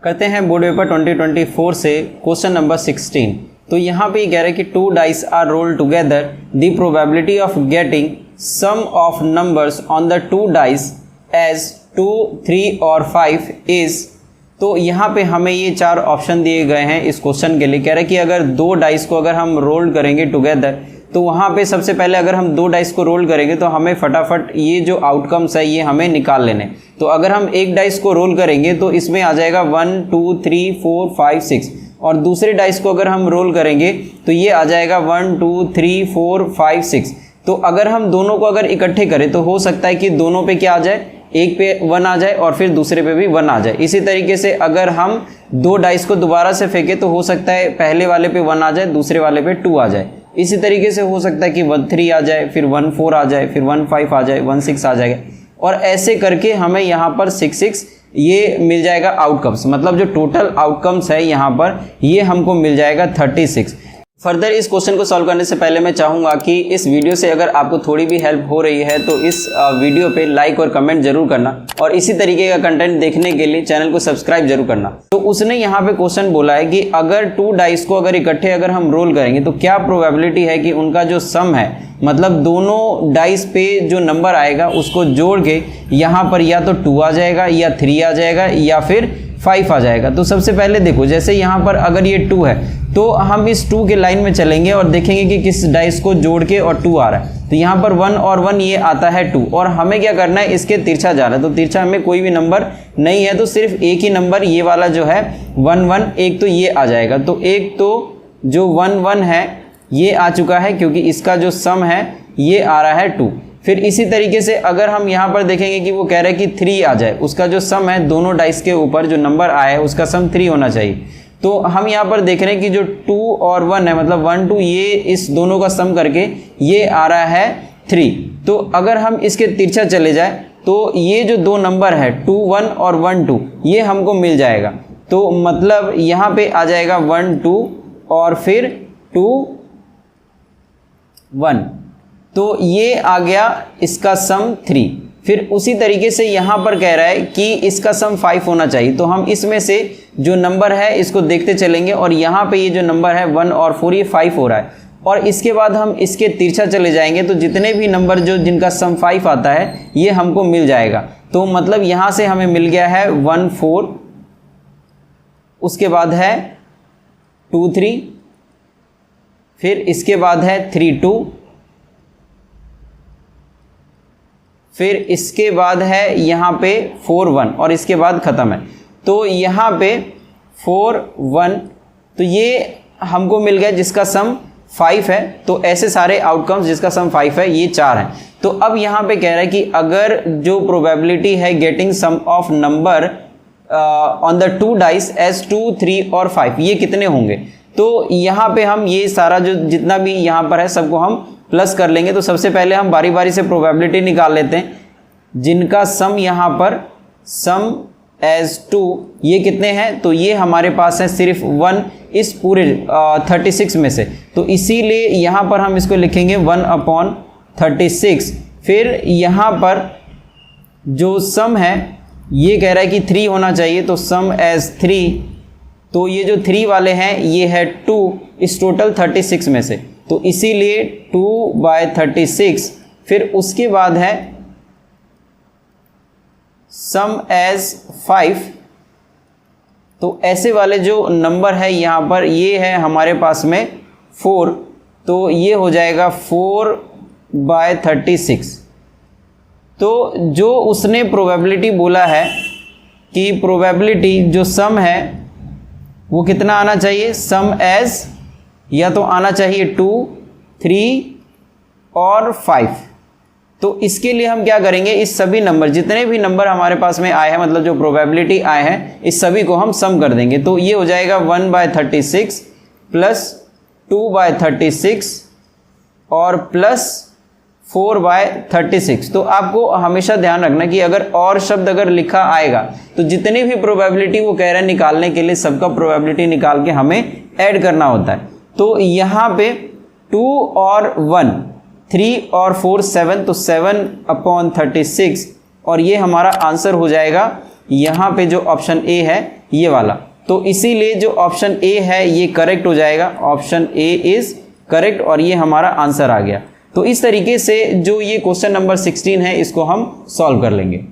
करते हैं board paper 2024 से क्वेश्चन नंबर 16। तो यहाँ पे कह रहे हैं कि 2 dice are rolled together, the probability of getting sum of numbers on the 2 dice as 2, 3 और 5 इज। तो यहाँ पे हमें ये 4 ऑप्शन दिए गए हैं इस क्वेश्चन के लिए। कह रहे हैं कि अगर 2 डाइस को अगर हम रोल करेंगे टुगेदर, तो वहाँ पे सबसे पहले अगर हम 2 डाइस को रोल करेंगे तो हमें फटाफट ये जो आउटकम्स है ये हमें निकाल लेने। तो अगर हम एक डाइस को रोल करेंगे तो इसमें आ जाएगा 1, 2, 3, 4, 5, 6 और दूसरे डाइस को अगर हम रोल करेंगे तो ये आ जाएगा 1, 2, 3, 4, 5, 6। तो अगर हम दोनों को अगर इकट्ठे करें तो हो सकता है कि दोनों पे क्या आ जाए, एक पे 1 आ जाए और फिर दूसरे पे भी 1 आ जाए। इसी तरीके से अगर हम 2 डाइस को दोबारा से फेंके तो हो सकता है पहले वाले पे 1 आ जाए, दूसरे वाले पे 2 आ जाए। इसी तरीके से हो सकता है कि 1, 3 आ जाए, फिर 1, 4 आ जाए, फिर 1, 5 आ जाए, 1, 6 आ जाएगा और ऐसे करके हमें यहाँ पर 6, 6 ये मिल जाएगा आउटकम्स। मतलब जो टोटल आउटकम्स है यहाँ पर ये हमको मिल जाएगा 36। फर्दर इस क्वेश्चन को सॉल्व करने से पहले मैं चाहूँगा कि इस वीडियो से अगर आपको थोड़ी भी हेल्प हो रही है तो इस वीडियो पे लाइक और कमेंट जरूर करना और इसी तरीके का कंटेंट देखने के लिए चैनल को सब्सक्राइब जरूर करना। तो उसने यहाँ पे क्वेश्चन बोला है कि अगर 2 डाइस को अगर इकट्ठे अगर हम रोल करेंगे तो क्या प्रोबेबिलिटी है कि उनका जो सम है, मतलब दोनों डाइस पे जो नंबर आएगा उसको जोड़ के यहाँ पर या तो 2 आ जाएगा या 3 आ जाएगा या फिर 5 आ जाएगा। तो सबसे पहले देखो, जैसे यहाँ पर अगर ये 2 है तो हम इस 2 के लाइन में चलेंगे और देखेंगे कि किस डाइस को जोड़ के और 2 आ रहा है। तो यहाँ पर 1 और 1 ये आता है 2 और हमें क्या करना है, इसके तिरछा जाना है। तो तिरछा में कोई भी नंबर नहीं है तो सिर्फ एक ही नंबर ये वाला जो है 1, 1 एक तो ये आ जाएगा। तो एक तो जो 1, 1 है ये आ चुका है क्योंकि इसका जो सम है ये आ रहा है 2। फिर इसी तरीके से अगर हम यहाँ पर देखेंगे कि वो कह रहे हैं कि 3 आ जाए, उसका जो सम है दोनों डाइस के ऊपर जो नंबर आया है उसका सम 3 होना चाहिए। तो हम यहाँ पर देख रहे हैं कि जो 2 और 1 है, मतलब 1, 2 ये इस दोनों का सम करके ये आ रहा है 3। तो अगर हम इसके तिरछा चले जाए तो ये जो 2 नंबर है 2, 1 और 1, 2 ये हमको मिल जाएगा। तो मतलब यहाँ पे आ जाएगा 1, 2 और फिर 2, 1। तो ये आ गया इसका सम 3। फिर उसी तरीके से यहाँ पर कह रहा है कि इसका सम 5 होना चाहिए। तो हम इसमें से जो नंबर है इसको देखते चलेंगे और यहाँ पे ये जो नंबर है 1 और 4 ये 5 हो रहा है और इसके बाद हम इसके तिरछा चले जाएंगे तो जितने भी नंबर जो जिनका सम 5 आता है ये हमको मिल जाएगा। तो मतलब यहाँ से हमें मिल गया है 1, 4, उसके बाद है 2, 3, फिर इसके बाद है 3, 2, फिर इसके बाद है यहाँ पे 4, 1 और इसके बाद ख़त्म है। तो यहाँ पे 4, 1 तो ये हमको मिल गया जिसका सम 5 है। तो ऐसे सारे आउटकम्स जिसका सम 5 है ये 4 हैं। तो अब यहाँ पे कह रहा है कि अगर जो प्रोबेबिलिटी है getting sum of number on the 2 dice as 2, 3 और 5 ये कितने होंगे। तो यहाँ पे हम ये सारा जो जितना भी यहाँ पर है सबको हम प्लस कर लेंगे। तो सबसे पहले हम बारी बारी से प्रोबेबिलिटी निकाल लेते हैं जिनका सम यहाँ पर सम एज 2 ये कितने हैं। तो ये हमारे पास है सिर्फ 1 इस पूरे 36 में से। तो इसीलिए यहाँ पर हम इसको लिखेंगे 1/36। फिर यहाँ पर जो सम है ये कह रहा है कि 3 होना चाहिए तो सम एज 3। तो ये जो 3 वाले हैं ये है 2 इस टोटल 36 में से। तो इसीलिए 2/36। फिर उसके बाद है सम एज 5। तो ऐसे वाले जो नंबर है यहाँ पर ये है हमारे पास में 4। तो ये हो जाएगा 4/36। तो जो उसने प्रोबेबिलिटी बोला है कि प्रोबेबिलिटी जो सम है वो कितना आना चाहिए, सम एज या तो आना चाहिए 2, 3 और 5। तो इसके लिए हम क्या करेंगे, इस सभी नंबर जितने भी नंबर हमारे पास में आए हैं, मतलब जो प्रोबेबिलिटी आए हैं इस सभी को हम सम कर देंगे। तो ये हो जाएगा 1/36 प्लस 2/36 और प्लस 4/36। तो आपको हमेशा ध्यान रखना कि अगर और शब्द अगर लिखा आएगा तो जितनी भी प्रोबेबिलिटी वो कह रहे हैं निकालने के लिए सबका प्रोबेबिलिटी निकाल के हमें ऐड करना होता है। तो यहाँ पे 2 और 1, 3 और 4, 7 तो 7/36 और ये हमारा आंसर हो जाएगा। यहाँ पे जो ऑप्शन ए है ये वाला। तो इसीलिए जो ऑप्शन ए है ये करेक्ट हो जाएगा, ऑप्शन ए इज करेक्ट और ये हमारा आंसर आ गया। तो इस तरीके से जो ये क्वेश्चन नंबर 16 है इसको हम सॉल्व कर लेंगे।